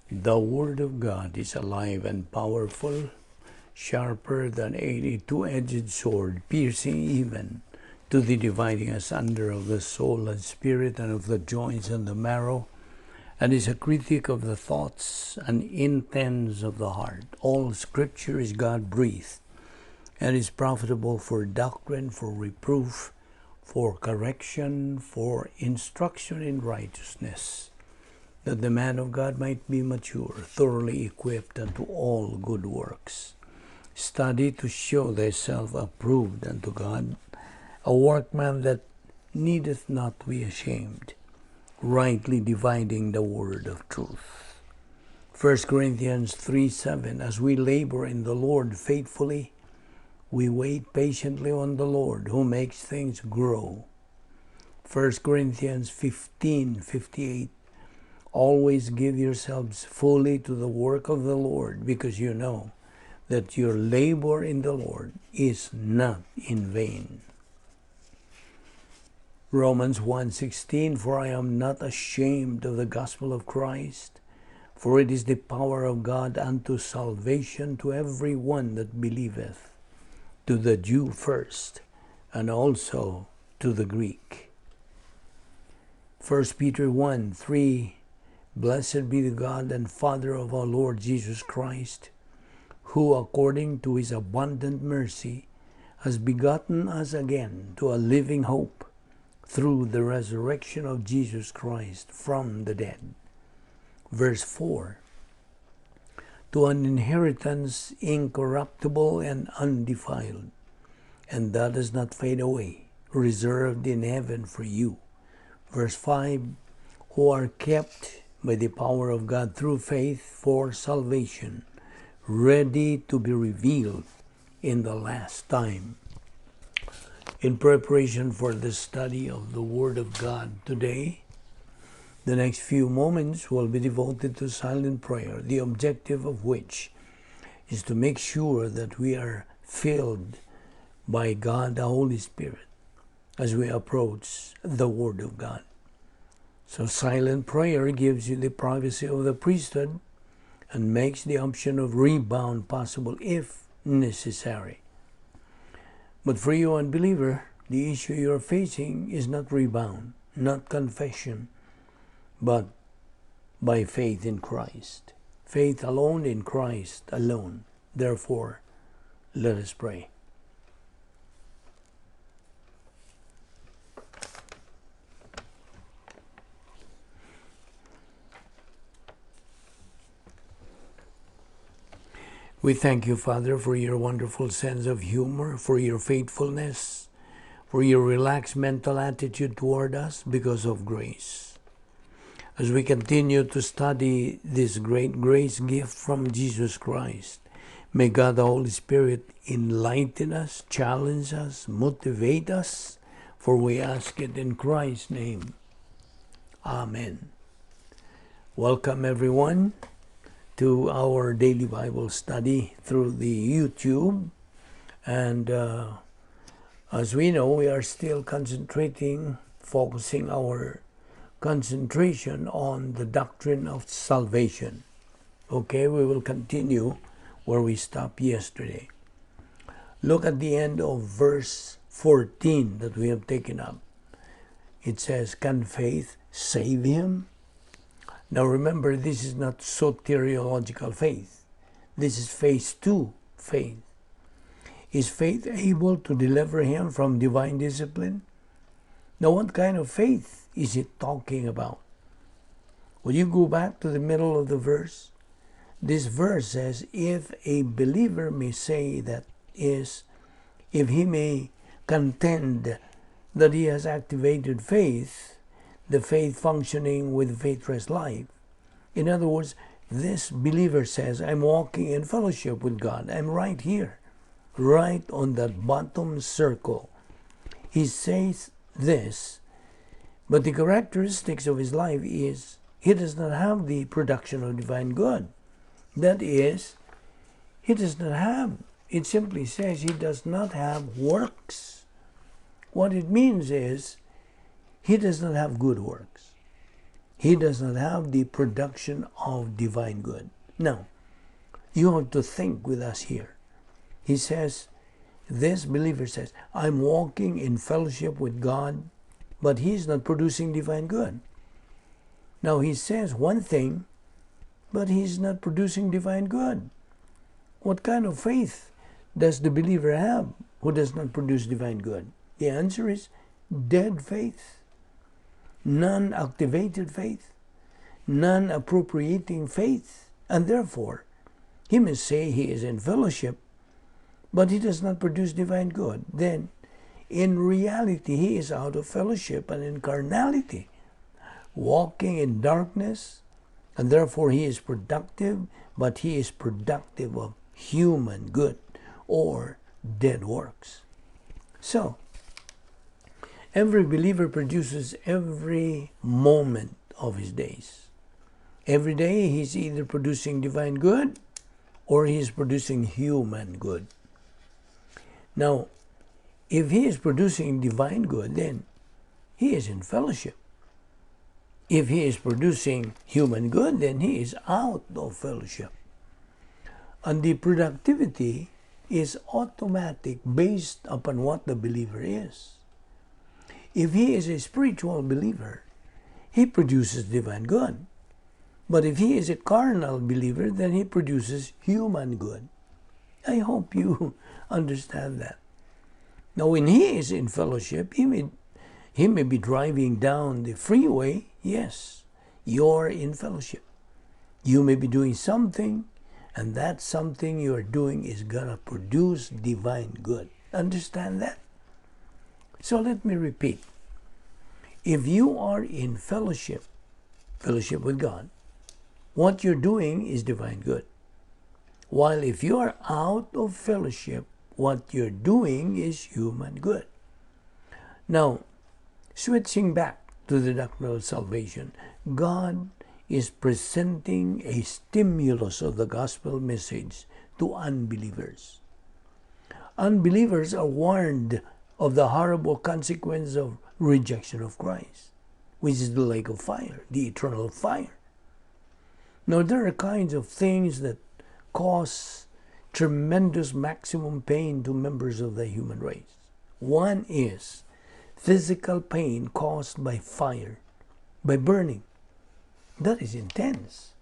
The Word of God is alive and powerful, sharper than any two-edged sword, piercing even to the dividing asunder of the soul and spirit and of the joints and the marrow, and is a critic of the thoughts and intents of the heart. All Scripture is God-breathed, and is profitable for doctrine, for reproof, for correction, for instruction in righteousness, that the man of God might be mature, thoroughly equipped unto all good works. Study to show thyself approved unto God, a workman that needeth not to be ashamed, rightly dividing the word of truth. 1 Corinthians 3:7, as we labor in the Lord faithfully, we wait patiently on the Lord, who makes things grow. 1 Corinthians 15:58, always give yourselves fully to the work of the Lord, because you know that your labor in the Lord is not in vain. Romans 1:16, for I am not ashamed of the gospel of Christ, for it is the power of God unto salvation to every one that believeth, to the Jew first, and also to the Greek. 1 Peter 1:3, blessed be the God and Father of our Lord Jesus Christ, who according to his abundant mercy has begotten us again to a living hope through the resurrection of Jesus Christ from the dead. Verse 4, to an inheritance incorruptible and undefiled, and that does not fade away, reserved in heaven for you. Verse 5, who are kept by the power of God through faith for salvation, ready to be revealed in the last time. In preparation for the study of the Word of God today, the next few moments will be devoted to silent prayer, the objective of which is to make sure that we are filled by God the Holy Spirit as we approach the Word of God. So silent prayer gives you the privacy of the priesthood and makes the option of rebound possible if necessary. But for you unbeliever, the issue you're facing is not rebound, not confession, but by faith in Christ. Faith alone in Christ alone. Therefore, let us pray. We thank you, Father, for your wonderful sense of humor, for your faithfulness, for your relaxed mental attitude toward us because of grace. As we continue to study this great grace gift from Jesus Christ, may God the Holy Spirit enlighten us, challenge us, motivate us, for we ask it in Christ's name. Amen. Welcome, everyone, to our daily Bible study through the YouTube. And as we know, we are still focusing our concentration on the doctrine of salvation. Okay, we will continue where we stopped yesterday. Look at the end of verse 14 that we have taken up. It says, can faith save him? Now remember, this is not soteriological faith. This is phase 2 faith. Is faith able to deliver him from divine discipline? Now what kind of faith is it talking about? Will you go back to the middle of the verse? This verse says, if a believer may say that is, if he may contend that he has activated faith, the faith functioning with faithless life. In other words, this believer says, I'm walking in fellowship with God. I'm right here, right on that bottom circle. He says this, but the characteristics of his life is he does not have the production of divine good. That is, he does not have, it simply says he does not have works. What it means is, he does not have good works. he does not have the production of divine good. Now, you have to think with us here. He says, this believer says, I'm walking in fellowship with God, but he is not producing divine good. Now, he says one thing, but he is not producing divine good. What kind of faith does the believer have who does not produce divine good? The answer is dead faith, non-activated faith, non-appropriating faith, and therefore, he may say he is in fellowship, but he does not produce divine good. Then, in reality, he is out of fellowship and in carnality, walking in darkness, and therefore he is productive, but he is productive of human good or dead works. So, every believer produces every moment of his days. Every day he's either producing divine good or he is producing human good. Now, if he is producing divine good, then he is in fellowship. If he is producing human good, then he is out of fellowship. And the productivity is automatic based upon what the believer is. If he is a spiritual believer, he produces divine good. But if he is a carnal believer, then he produces human good. I hope you understand that. Now, when he is in fellowship, he may be driving down the freeway. Yes, you're in fellowship. You may be doing something, and that something you're doing is going to produce divine good. Understand that? So let me repeat. If you are in fellowship with God, what you're doing is divine good. While if you are out of fellowship, what you're doing is human good. Now, switching back to the Doctrine of Salvation, God is presenting a stimulus of the gospel message to unbelievers. Unbelievers are warned of the horrible consequence of rejection of Christ, which is the lake of fire, the eternal fire. Now, there are kinds of things that cause tremendous maximum pain to members of the human race. One is physical pain caused by fire, by burning. That is intense.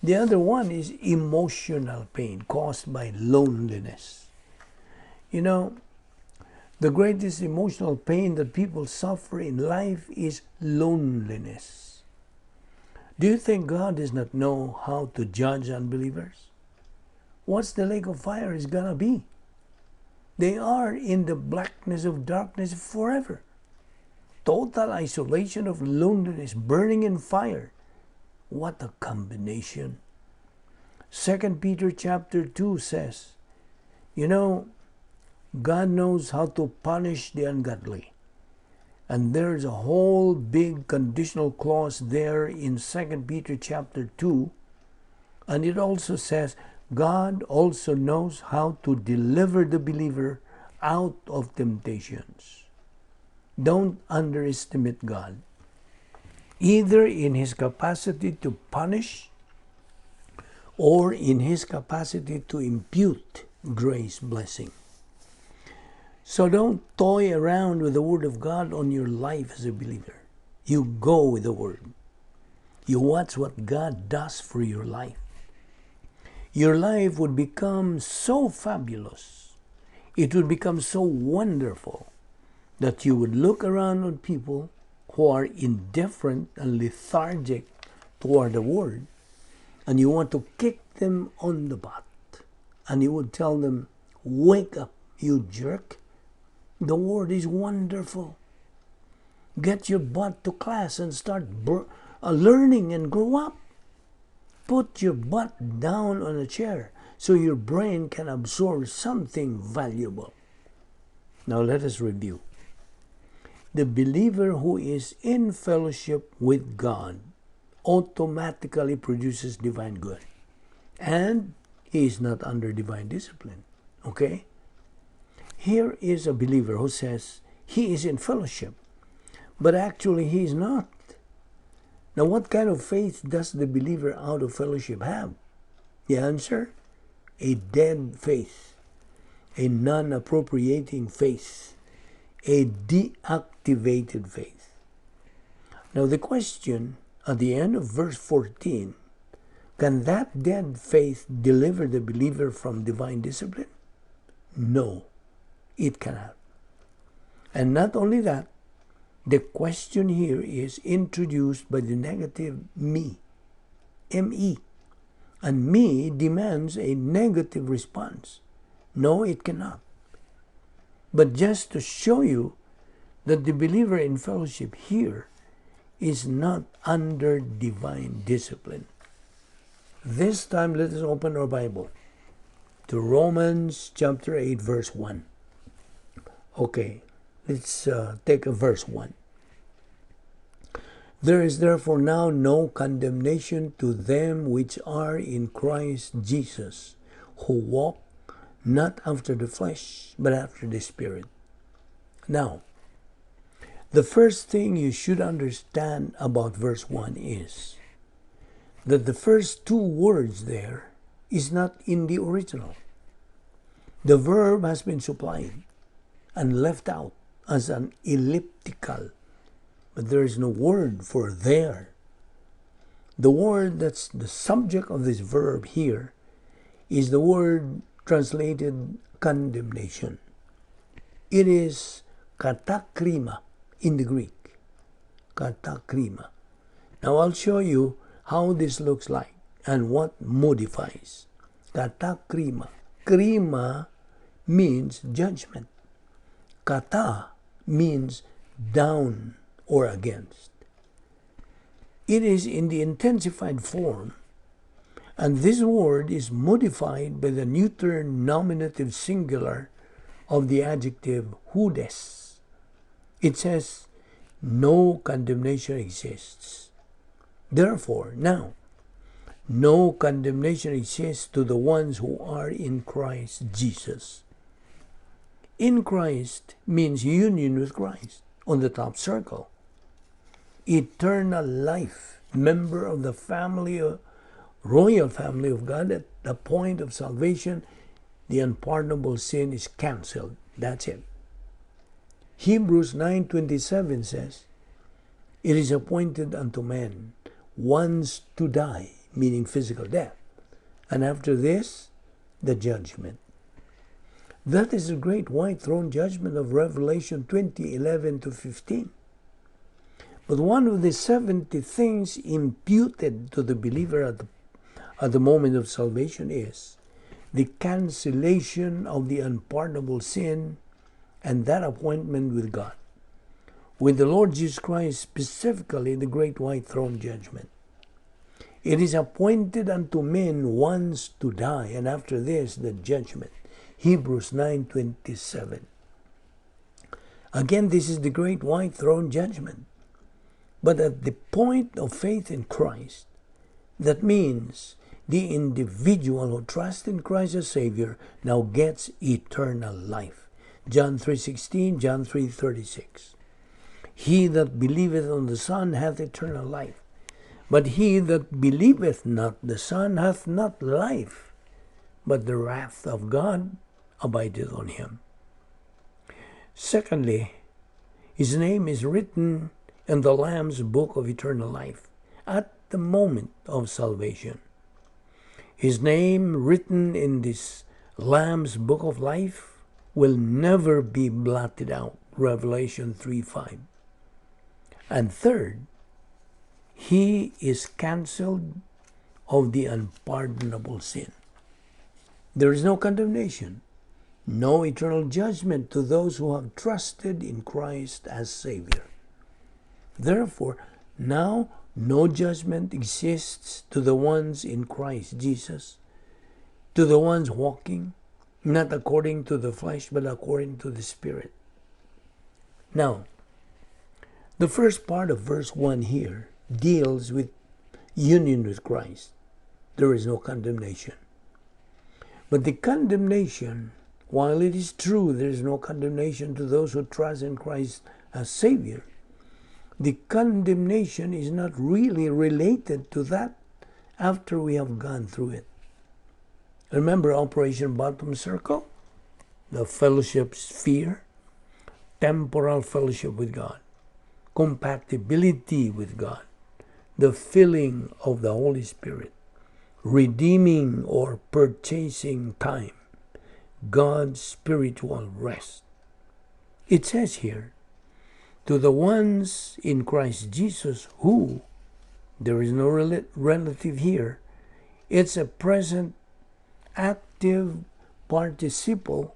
The other one is emotional pain caused by loneliness. You know, the greatest emotional pain that people suffer in life is loneliness. Do you think God does not know how to judge unbelievers? What's the lake of fire is going to be? They are in the blackness of darkness forever. Total isolation of loneliness, burning in fire. What a combination. 2 Peter chapter 2 says, you know, God knows how to punish the ungodly. And there's a whole big conditional clause there in 2 Peter chapter 2. And it also says, God also knows how to deliver the believer out of temptations. Don't underestimate God, either in His capacity to punish or in His capacity to impute grace, blessing. So don't toy around with the Word of God on your life as a believer. You go with the Word. You watch what God does for your life. Your life would become so fabulous. It would become so wonderful that you would look around on people who are indifferent and lethargic toward the Word, and you want to kick them on the butt. And you would tell them, wake up, you jerk. The Word is wonderful. Get your butt to class and start learning and grow up. Put your butt down on a chair so your brain can absorb something valuable. Now let us review. The believer who is in fellowship with God automatically produces divine good. And he is not under divine discipline. Okay? Here is a believer who says he is in fellowship, but actually he is not. Now, what kind of faith does the believer out of fellowship have? The answer? A dead faith, a non-appropriating faith, a deactivated faith. Now, the question at the end of verse 14, can that dead faith deliver the believer from divine discipline? No, it cannot. And not only that, the question here is introduced by the negative me, M-E. And me demands a negative response. No, it cannot. But just to show you that the believer in fellowship here is not under divine discipline. This time, let us open our Bible to Romans chapter 8, verse 1. Okay, let's take a verse 1. There is therefore now no condemnation to them which are in Christ Jesus, who walk not after the flesh, but after the Spirit. Now, the first thing you should understand about verse 1 is that the first two words there is not in the original. The verb has been supplied and left out as an elliptical, but there is no word for there. The word that's the subject of this verb here is the word translated condemnation. It is katakrima in the Greek. Katakrima. Now I'll show you how this looks like and what modifies. Katakrima. Krima means judgment. Kata means down or against. It is in the intensified form, and this word is modified by the neuter nominative singular of the adjective hudes. It says, no condemnation exists. Therefore, now, no condemnation exists to the ones who are in Christ Jesus. In Christ means union with Christ on the top circle. Eternal life, member of the family, royal family of God. At the point of salvation, the unpardonable sin is canceled. That's it. Hebrews 9:27 says, it is appointed unto men once to die, meaning physical death, and after this, the judgment. That is the great white throne judgment of Revelation 20:11-15. But one of the 70 things imputed to the believer at the moment of salvation is the cancellation of the unpardonable sin and that appointment with God. With the Lord Jesus Christ, specifically the great white throne judgment. It is appointed unto men once to die, and after this, the judgment. Hebrews 9:27. Again, this is the great white throne judgment. But at the point of faith in Christ, that means the individual who trusts in Christ as Savior now gets eternal life. John 3:16, John 3:36. He that believeth on the Son hath eternal life, but he that believeth not the Son hath not life, but the wrath of God abideth on him. Secondly, his name is written in the Lamb's book of eternal life at the moment of salvation. His name written in this Lamb's book of life will never be blotted out. Revelation 3:5. And third, he is canceled of the unpardonable sin. There is no condemnation, no eternal judgment to those who have trusted in Christ as Savior. Therefore, now no judgment exists to the ones in Christ Jesus, to the ones walking, not according to the flesh, but according to the Spirit. Now, the first part of verse 1 here deals with union with Christ. There is no condemnation. But the condemnation, while it is true there is no condemnation to those who trust in Christ as Savior, the condemnation is not really related to that after we have gone through it. Remember Operation Bottom Circle? The fellowship sphere, temporal fellowship with God, compatibility with God, the filling of the Holy Spirit, redeeming or purchasing time, God's spiritual rest. It says here, to the ones in Christ Jesus who, there is no relative here, it's a present active participle,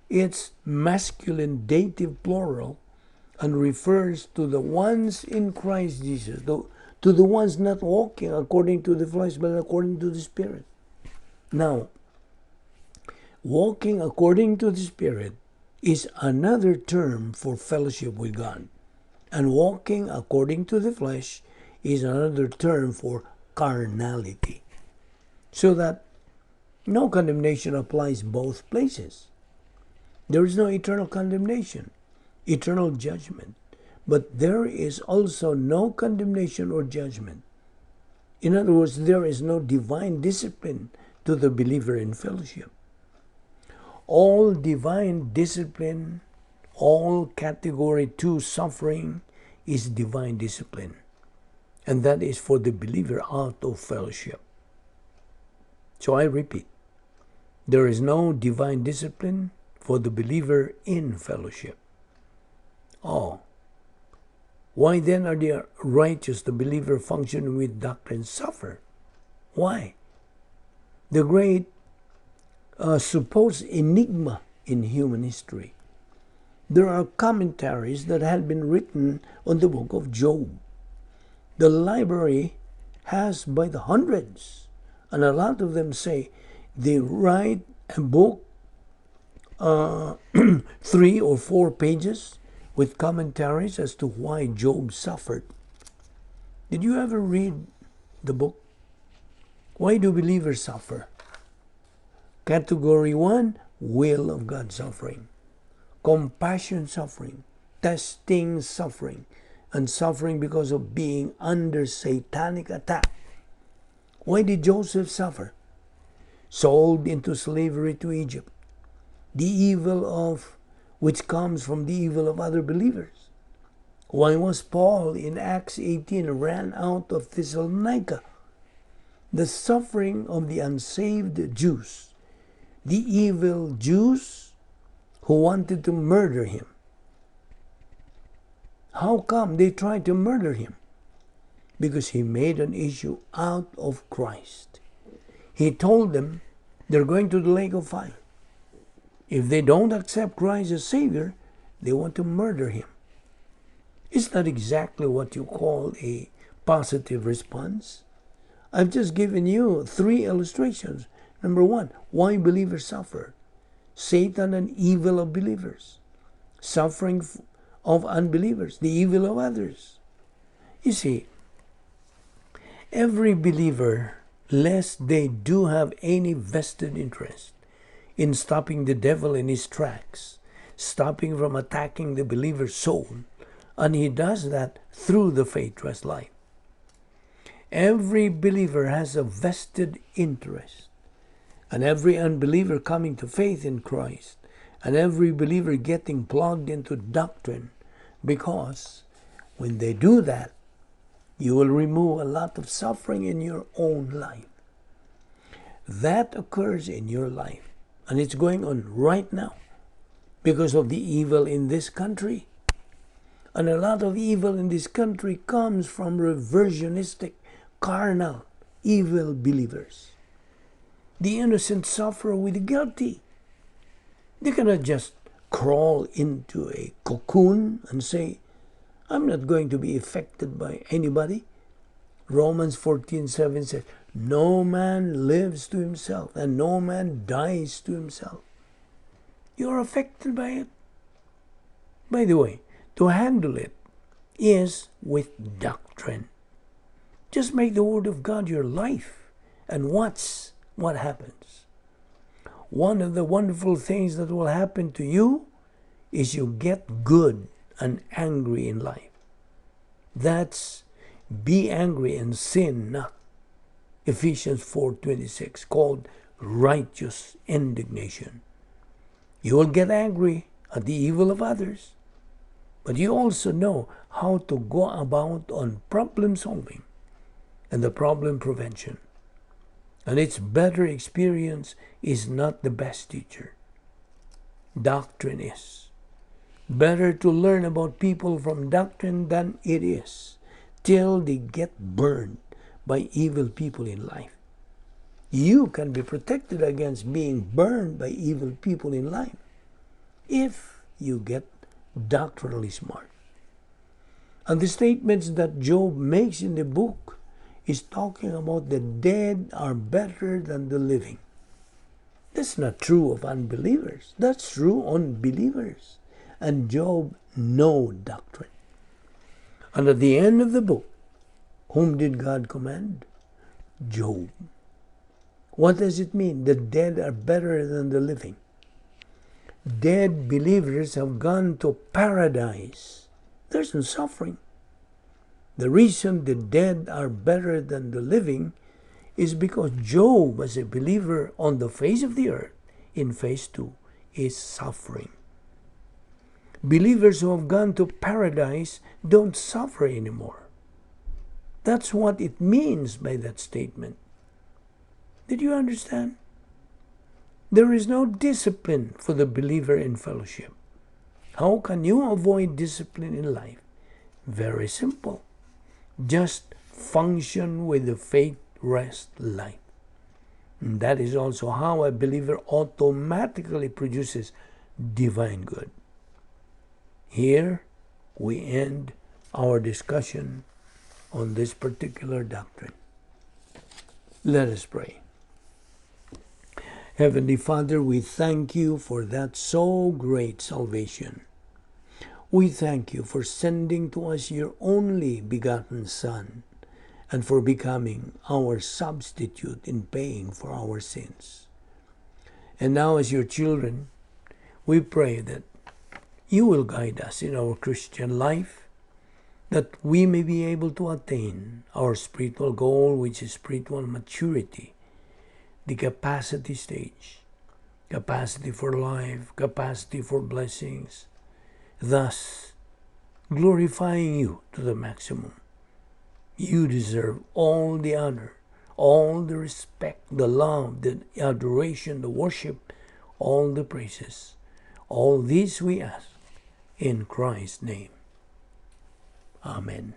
it's masculine dative plural, and refers to the ones in Christ Jesus, to the ones not walking according to the flesh, but according to the Spirit. Now, walking according to the Spirit is another term for fellowship with God. And walking according to the flesh is another term for carnality. So that no condemnation applies both places. There is no eternal condemnation, eternal judgment. But there is also no condemnation or judgment. In other words, there is no divine discipline to the believer in fellowship. All divine discipline, all category 2 suffering is divine discipline. And that is for the believer out of fellowship. So I repeat, there is no divine discipline for the believer in fellowship. Oh, why then are the righteous, the believer functioning with doctrine, suffer? Why? The great supposed enigma in human history. There are commentaries that had been written on the book of Job. The library has by the hundreds, and a lot of them say they write a book 3 or 4 pages with commentaries as to why Job suffered. Did you ever read the book? Why do believers suffer? Category 1, will of God suffering, compassion suffering, testing suffering, and suffering because of being under satanic attack. Why did Joseph suffer? Sold into slavery to Egypt. The evil of which comes from the evil of other believers. Why was Paul in Acts 18 ran out of Thessalonica? The suffering of the unsaved Jews, the evil Jews who wanted to murder him. How come they tried to murder him? Because he made an issue out of Christ. He told them they're going to the lake of fire. If they don't accept Christ as Savior, they want to murder him. Is that exactly what you call a positive response? I've just given you 3 illustrations. Number 1, why believers suffer. Satan and evil of believers. Suffering of unbelievers. The evil of others. You see, every believer, lest they do have any vested interest in stopping the devil in his tracks, stopping from attacking the believer's soul, and he does that through the faith trust life. Every believer has a vested interest, and every unbeliever coming to faith in Christ, and every believer getting plugged into doctrine, because when they do that, you will remove a lot of suffering in your own life. That occurs in your life. And it's going on right now because of the evil in this country. And a lot of evil in this country comes from reversionistic, carnal, evil believers. The innocent suffer with the guilty. They cannot just crawl into a cocoon and say, I'm not going to be affected by anybody. Romans 14:7 says, no man lives to himself, and no man dies to himself. You are affected by it. By the way, to handle it is with doctrine. Just make the Word of God your life, and watch what happens. One of the wonderful things that will happen to you is you get good and angry in life. That's be angry and sin not. Ephesians 4:26, called righteous indignation. You will get angry at the evil of others, but you also know how to go about on problem solving and the problem prevention. And its better experience is not the best teacher. Doctrine is. Better to learn about people from doctrine than it is till they get burned by evil people in life. You can be protected against being burned by evil people in life if you get doctrinally smart. And the statements that Job makes in the book is talking about the dead are better than the living. That's not true of unbelievers. That's true on believers. And Job knows doctrine. And at the end of the book, whom did God command? Job. What does it mean? The dead are better than the living. Dead believers have gone to paradise. There's no suffering. The reason the dead are better than the living is because Job, as a believer on the face of the earth, in phase 2, is suffering. Believers who have gone to paradise don't suffer anymore. That's what it means by that statement. Did you understand? There is no discipline for the believer in fellowship. How can you avoid discipline in life? Very simple. Just function with the faith rest life. And that is also how a believer automatically produces divine good. Here we end our discussion on this particular doctrine. Let us pray. Heavenly Father, we thank you for that so great salvation. We thank you for sending to us your only begotten Son and for becoming our substitute in paying for our sins. And now as your children, we pray that you will guide us in our Christian life, that we may be able to attain our spiritual goal, which is spiritual maturity, the capacity stage, capacity for life, capacity for blessings, thus glorifying you to the maximum. You deserve all the honor, all the respect, the love, the adoration, the worship, all the praises. All these we ask in Christ's name. Amen.